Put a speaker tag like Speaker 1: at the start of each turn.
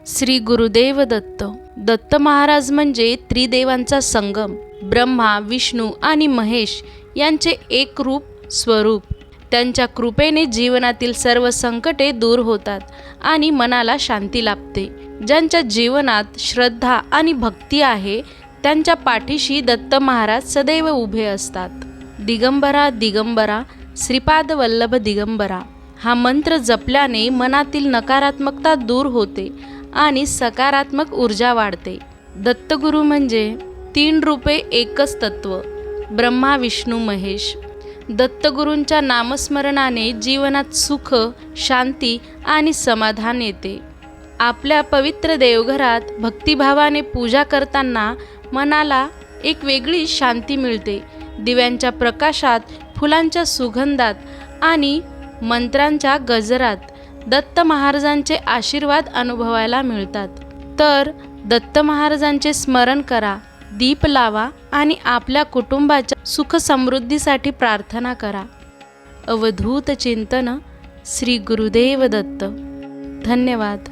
Speaker 1: श्री गुरुदेव दत्त. दत्त महाराज म्हणजे त्रिदेवांचा संगम. ब्रह्मा, विष्णू आणि महेश यांचे एक रूप स्वरूप. त्यांच्या कृपेने जीवनातील सर्व संकटे दूर होतात आणि मनाला शांती लाभते. ज्यांच्या जीवनात श्रद्धा आणि भक्ती आहे त्यांच्या पाठीशी दत्त महाराज सदैव उभे असतात. दिगंबरा दिगंबरा श्रीपाद वल्लभ दिगंबरा हा मंत्र जपल्याने मनातील नकारात्मकता दूर होते आणि सकारात्मक ऊर्जा वाढते. दत्तगुरु म्हणजे 3 रूपे एकच तत्व, ब्रह्मा विष्णू महेश. दत्तगुरूंच्या नामस्मरणाने जीवनात सुख, शांती आणि समाधान येते. आपल्या पवित्र देवघरात भक्तिभावाने पूजा करताना मनाला एक वेगळी शांती मिळते. दिव्यांच्या प्रकाशात, फुलांच्या सुगंधात आणि मंत्रांच्या गजरात दत्त महाराजांचे आशीर्वाद अनुभवायला मिळतात. तर दत्त महाराजांचे स्मरण करा, दीप लावा आणि आपल्या कुटुंबाच्या सुख समृद्धीसाठी प्रार्थना करा. अवधूत चिंतन. श्री गुरुदेव दत्त. धन्यवाद.